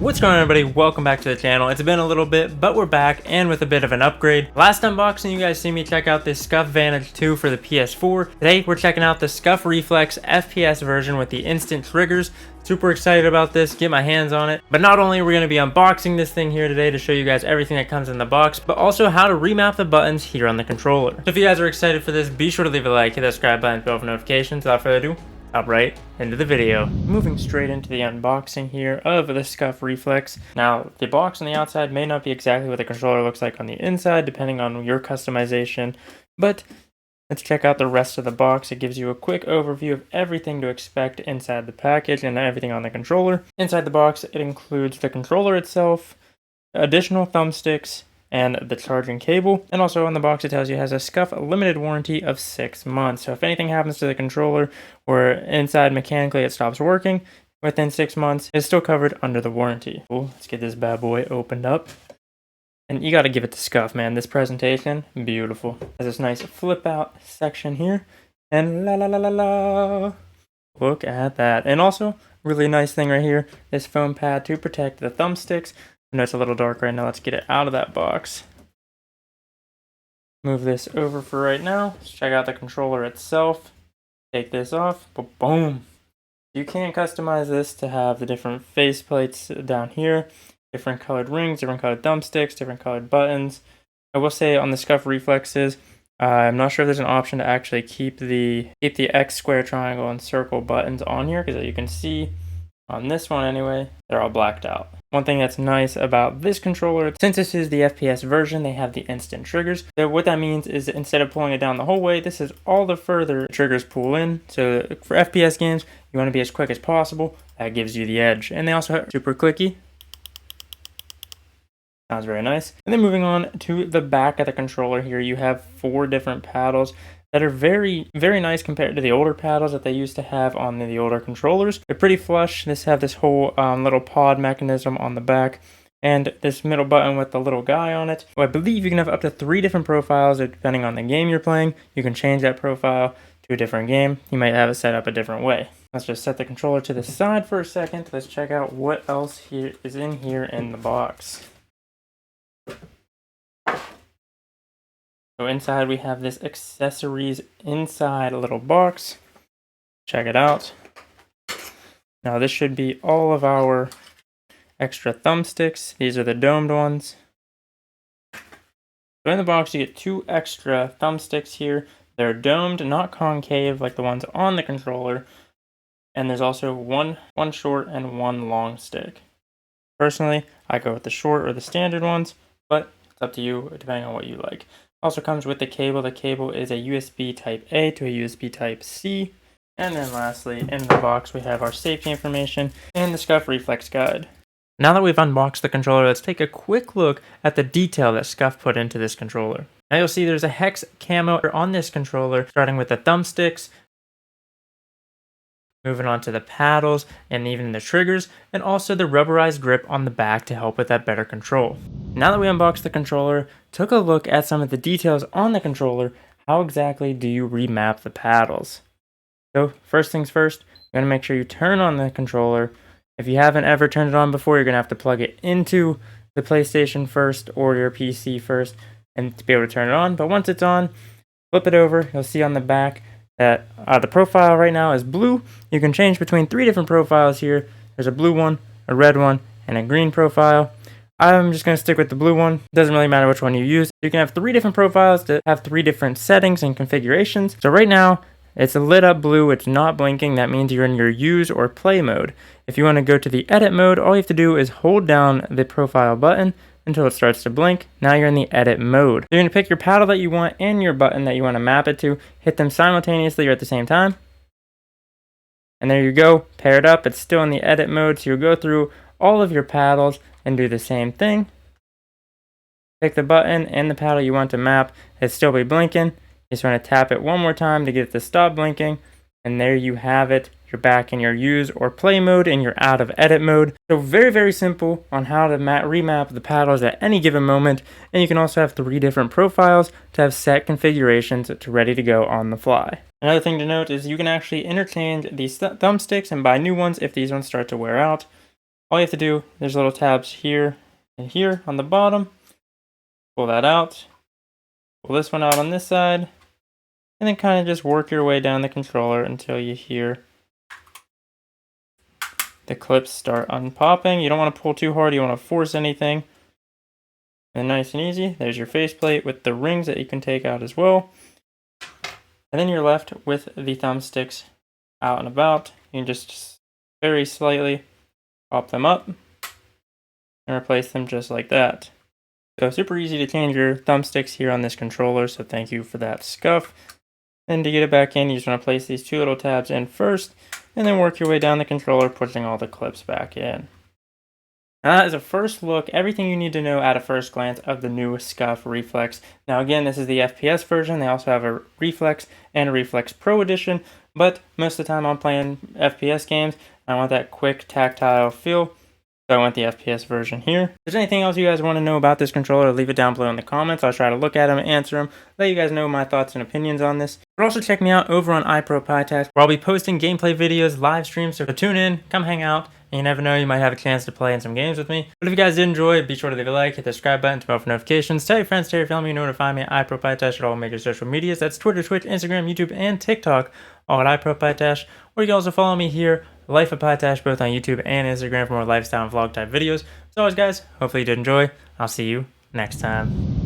What's going on, everybody? Welcome back to the channel. It's been a little bit, but we're back and with a bit of an upgrade. Last unboxing, you guys see me check out this SCUF Vantage 2 for the PS4. Today, we're checking out the SCUF Reflex FPS version with the instant triggers. Super excited about this, get my hands on it. But not only are we going to be unboxing this thing here today to show you guys everything that comes in the box, but also how to remap the buttons here on the controller. So if you guys are excited for this, be sure to leave a like, hit that subscribe button, bell for notifications. Without further ado, hop right into the video. Moving straight into the unboxing here of the SCUF Reflex. Now, the box on the outside may not be exactly what the controller looks like on the inside, depending on your customization, but let's check out the rest of the box. It gives you a quick overview of everything to expect inside the package and everything on the controller. Inside the box, it includes the controller itself, additional thumbsticks, and the charging cable. And also on the box it tells you it has a SCUF limited warranty of 6 months. So if anything happens to the controller or inside mechanically it stops working within 6 months, it's still covered under the warranty. Cool. Let's get this bad boy opened up. And you got to give it to SCUF, man. This presentation, beautiful. Has this nice flip out section here. And la la la la la. Look at that. And also, really nice thing right here, this foam pad to protect the thumbsticks. I know it's a little dark right now. Let's get it out of that box. Move this over for right now. Let's check out the controller itself. Take this off. Boom. You can customize this to have the different face plates down here. Different colored rings, different colored thumbsticks, different colored buttons. I will say on the SCUF Reflexes, I'm not sure if there's an option to actually keep the X, square, triangle, and circle buttons on here, because as you can see, on this one anyway, they're all blacked out. One thing that's nice about this controller, since this is the FPS version, they have the instant triggers. So what that means is that instead of pulling it down the whole way, this is all the further triggers pull in. So for FPS games, you want to be as quick as possible. That gives you the edge. And they also have super clicky. Sounds very nice. And then moving on to the back of the controller here, you have 4 different paddles that are very, very nice compared to the older paddles that they used to have on the older controllers. They're pretty flush. This have this whole little pod mechanism on the back and this middle button with the little guy on it. Well, I believe you can have up to 3 different profiles depending on the game you're playing. You can change that profile to a different game. You might have it set up a different way. Let's just set the controller to the side for a second. Let's check out what else here is in here in the box. So inside we have this accessories inside a little box. Check it out. Now this should be all of our extra thumbsticks. These are the domed ones. So in the box you get 2 extra thumbsticks here. They're domed, not concave like the ones on the controller. And there's also one short and 1 long stick. Personally, I go with the short or the standard ones, but it's up to you depending on what you like. Also comes with the cable. The cable is a USB type A to a USB type C. And then lastly, in the box, we have our safety information and the SCUF Reflex guide. Now that we've unboxed the controller, let's take a quick look at the detail that SCUF put into this controller. Now you'll see there's a hex camo on this controller, starting with the thumbsticks, moving on to the paddles and even the triggers, and also the rubberized grip on the back to help with that better control. Now that we unboxed the controller, took a look at some of the details on the controller, how exactly do you remap the paddles? So first things first, you're going to make sure you turn on the controller. If you haven't ever turned it on before, you're going to have to plug it into the PlayStation first or your PC first and to be able to turn it on. But once it's on, flip it over, you'll see on the back that the profile right now is blue. You can change between 3 different profiles here. There's a blue one, a red one, and a green profile. I'm just going to stick with the blue one. It doesn't really matter which one you use. You can have 3 different profiles to have 3 different settings and configurations. So right now, it's a lit up blue. It's not blinking. That means you're in your use or play mode. If you want to go to the edit mode, all you have to do is hold down the profile button until it starts to blink. Now you're in the edit mode. You're going to pick your paddle that you want and your button that you want to map it to. Hit them simultaneously or at the same time. And there you go. Pair it up. It's still in the edit mode. So you'll go through all of your paddles and do the same thing. Pick the button and the paddle you want to map. It'll still be blinking. You just want to tap it one more time to get it to stop blinking. And there you have it. You're back in your use or play mode and you're out of edit mode. So very, very simple on how to remap the paddles at any given moment. And you can also have 3 different profiles to have set configurations to ready to go on the fly. Another thing to note is you can actually interchange these thumbsticks and buy new ones if these ones start to wear out. All you have to do, there's little tabs here and here on the bottom. Pull that out. Pull this one out on this side. And then kind of just work your way down the controller until you hear the clips start unpopping. You don't want to pull too hard. You don't want to force anything. And nice and easy. There's your faceplate with the rings that you can take out as well. And then you're left with the thumbsticks out and about. You can just very slightly pop them up and replace them just like that. So super easy to change your thumbsticks here on this controller. So thank you for that, SCUF. And to get it back in, you just want to place these two little tabs in first, and then work your way down the controller, pushing all the clips back in. Now that is a first look, everything you need to know at a first glance of the new SCUF Reflex. Now again, this is the FPS version. They also have a Reflex and a Reflex Pro edition, but most of the time I'm playing FPS games. I want that quick tactile feel. So I want the FPS version here. If there's anything else you guys want to know about this controller, leave it down below in the comments. I'll try to look at them, answer them, let you guys know my thoughts and opinions on this. But also check me out over on iProPyTest, where I'll be posting gameplay videos, live streams, so tune in, come hang out, and you never know, you might have a chance to play in some games with me. But if you guys did enjoy, be sure to leave a like, hit the subscribe button, turn on for notifications, tell your friends, tell your family, you know where to find me at iProPyTest at all major social medias. That's Twitter, Twitch, Instagram, YouTube, and TikTok, all at iProPyTest. Or you can also follow me here, Life of Pytash, both on YouTube and Instagram for more lifestyle and vlog type videos. As always guys, hopefully you did enjoy. I'll see you next time.